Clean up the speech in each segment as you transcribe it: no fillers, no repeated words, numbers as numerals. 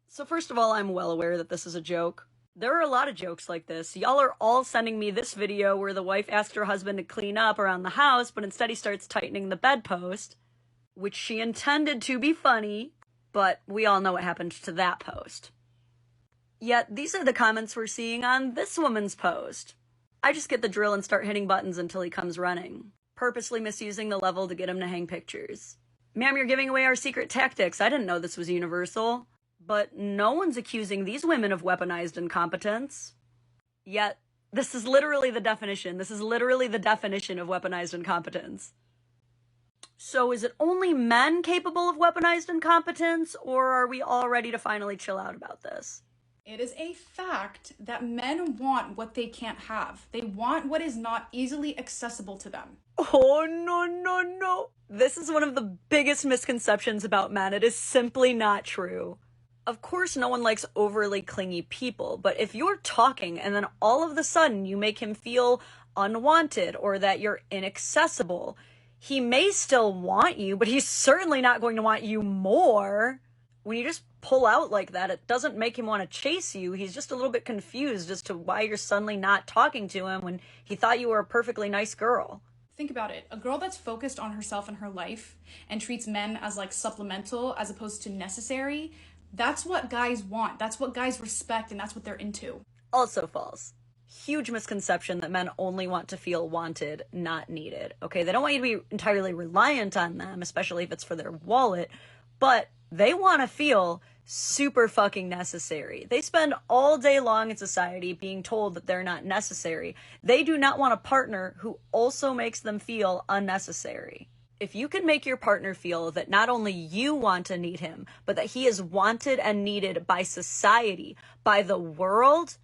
So first of all, I'm well aware that this is a joke. There are a lot of jokes like this. Y'all are all sending me this video where the wife asked her husband to clean up around the house, but instead he starts tightening the bedpost, which she intended to be funny, but we all know what happened to that post. Yet these are the comments we're seeing on this woman's post. I just get the drill and start hitting buttons until he comes running, purposely misusing the level to get him to hang pictures. Ma'am, you're giving away our secret tactics. I didn't know this was universal. But no one's accusing these women of weaponized incompetence. Yet, this is literally the definition. This is literally the definition of weaponized incompetence. So is it only men capable of weaponized incompetence, or are we all ready to finally chill out about this? It is a fact that men want what they can't have. They want what is not easily accessible to them. Oh, no. This is one of the biggest misconceptions about men. It is simply not true. Of course, no one likes overly clingy people, but if you're talking and then all of a sudden you make him feel unwanted or that you're inaccessible, he may still want you, but he's certainly not going to want you more. When you just pull out like that, it doesn't make him want to chase you. He's just a little bit confused as to why you're suddenly not talking to him when he thought you were a perfectly nice girl. Think about it. A girl that's focused on herself and her life and treats men as like supplemental as opposed to necessary, that's what guys want. That's what guys respect, and that's what they're into. Also false. Huge misconception that men only want to feel wanted, not needed. Okay, they don't want you to be entirely reliant on them, especially if it's for their wallet, but they want to feel super fucking necessary. They spend all day long in society being told that they're not necessary. They do not want a partner who also makes them feel unnecessary. If you can make your partner feel that not only you want to need him, but that he is wanted and needed by society, by the world,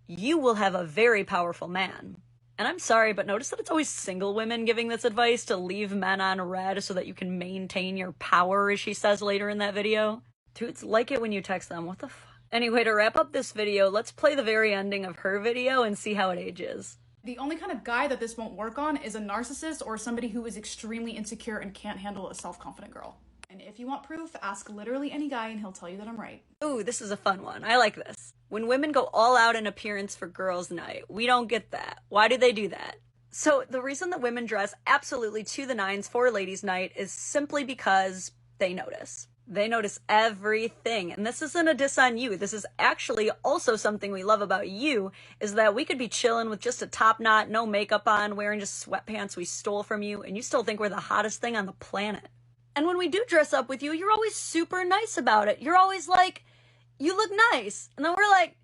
you will have a very powerful man. And I'm sorry, but notice that it's always single women giving this advice to leave men on red so that you can maintain your power, as she says later in that video. Dudes like it when you text them. What the fuck? Anyway, to wrap up this video, let's play the very ending of her video and see how it ages. The only kind of guy that this won't work on is a narcissist or somebody who is extremely insecure and can't handle a self-confident girl. And if you want proof, ask literally any guy and he'll tell you that I'm right. Ooh, this is a fun one. I like this. When women go all out in appearance for girls' night, we don't get that. Why do they do that? So the reason that women dress absolutely to the nines for ladies' night is simply because they notice. They notice everything. And this isn't a diss on you. This is actually also something we love about you, is that we could be chilling with just a top knot, no makeup on, wearing just sweatpants we stole from you, and you still think we're the hottest thing on the planet. And when we do dress up with you, you're always super nice about it. You're always like, you look nice. And then we're like,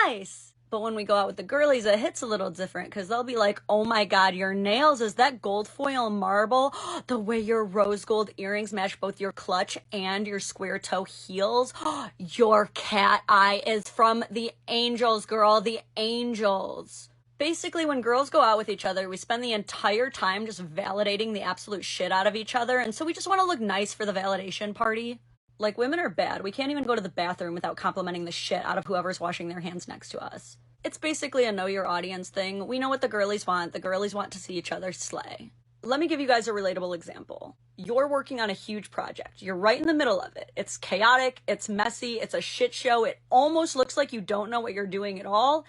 nice. But when we go out with the girlies, it hits a little different because they'll be like, oh my God, your nails, is that gold foil marble? The way your rose gold earrings match both your clutch and your square toe heels. Your cat eye is from the angels, girl, the angels. Basically, when girls go out with each other, we spend the entire time just validating the absolute shit out of each other. And so we just want to look nice for the validation party. Like, women are bad. We can't even go to the bathroom without complimenting the shit out of whoever's washing their hands next to us. It's basically a know your audience thing. We know what the girlies want. The girlies want to see each other slay. Let me give you guys a relatable example. You're working on a huge project. You're right in the middle of it. It's chaotic. It's messy. It's a shit show. It almost looks like you don't know what you're doing at all.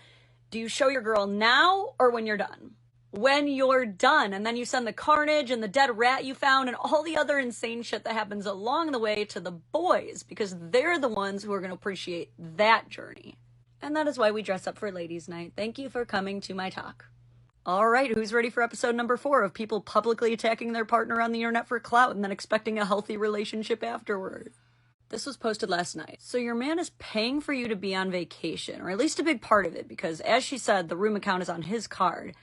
Do you show your girl now or when you're done? When you're done, and then you send the carnage and the dead rat you found and all the other insane shit that happens along the way to the boys, because they're the ones who are going to appreciate that journey. And that is why we dress up for ladies' night. Thank you for coming to my talk. All right, who's ready for episode number 4 of people publicly attacking their partner on the internet for clout and then expecting a healthy relationship afterward? This was posted last night. So your man is paying for you to be on vacation, or at least a big part of it, because as she said, the room account is on his card.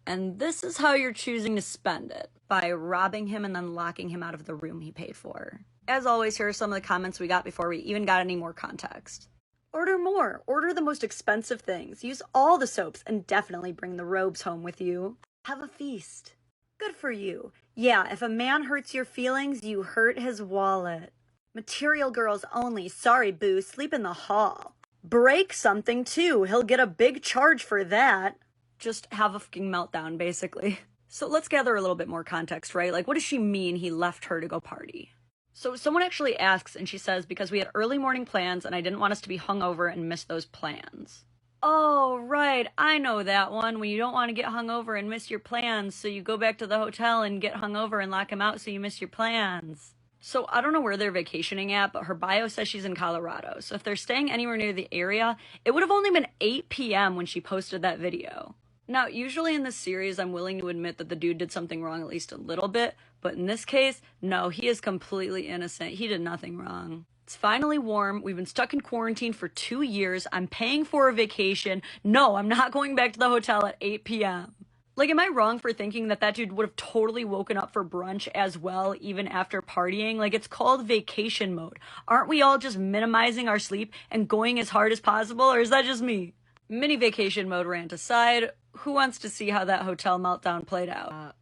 And this is how you're choosing to spend it, by robbing him and then locking him out of the room he paid for. As always, here are some of the comments we got before we even got any more context. Order more. Order the most expensive things. Use all the soaps and definitely bring the robes home with you. Have a feast. Good for you. Yeah, if a man hurts your feelings, you hurt his wallet. Material girls only. Sorry, boo. Sleep in the hall. Break something too. He'll get a big charge for that. Just have a fucking meltdown, basically. So let's gather a little bit more context, right? Like, what does she mean he left her to go party? So someone actually asks, and she says, because we had early morning plans and I didn't want us to be hungover and miss those plans. Oh, right, I know that one, when you don't want to get hungover and miss your plans, so you go back to the hotel and get hungover and lock them out so you miss your plans. So I don't know where they're vacationing at, but her bio says she's in Colorado. So if they're staying anywhere near the area, it would have only been 8 p.m. when she posted that video. Now, usually in this series, I'm willing to admit that the dude did something wrong at least a little bit, but in this case, no, he is completely innocent. He did nothing wrong. It's finally warm. We've been stuck in quarantine for 2 years. I'm paying for a vacation. No, I'm not going back to the hotel at 8 p.m. Like, am I wrong for thinking that that dude would have totally woken up for brunch as well, even after partying? Like, it's called vacation mode. Aren't we all just minimizing our sleep and going as hard as possible, or is that just me? Mini vacation mode rant aside, who wants to see how that hotel meltdown played out?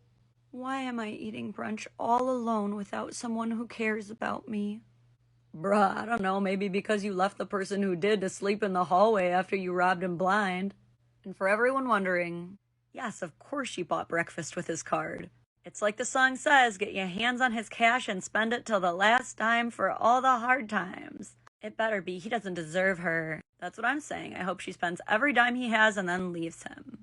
Why am I eating brunch all alone without someone who cares about me? Bruh, I don't know, maybe because you left the person who did to sleep in the hallway after you robbed him blind. And for everyone wondering, yes, of course she bought breakfast with his card. It's like the song says, get your hands on his cash and spend it till the last dime for all the hard times. It better be, he doesn't deserve her. That's what I'm saying. I hope she spends every dime he has and then leaves him.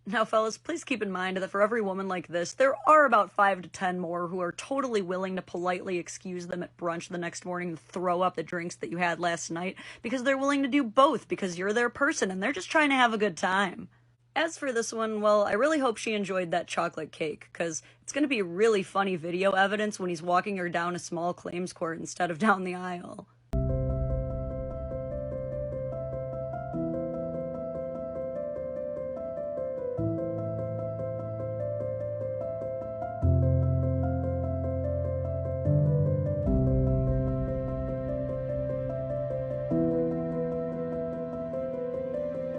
Now, fellas, please keep in mind that for every woman like this, there are about 5 to 10 more who are totally willing to politely excuse them at brunch the next morning and throw up the drinks that you had last night because they're willing to do both because you're their person and they're just trying to have a good time. As for this one, well, I really hope she enjoyed that chocolate cake, because it's going to be really funny video evidence when he's walking her down a small claims court instead of down the aisle.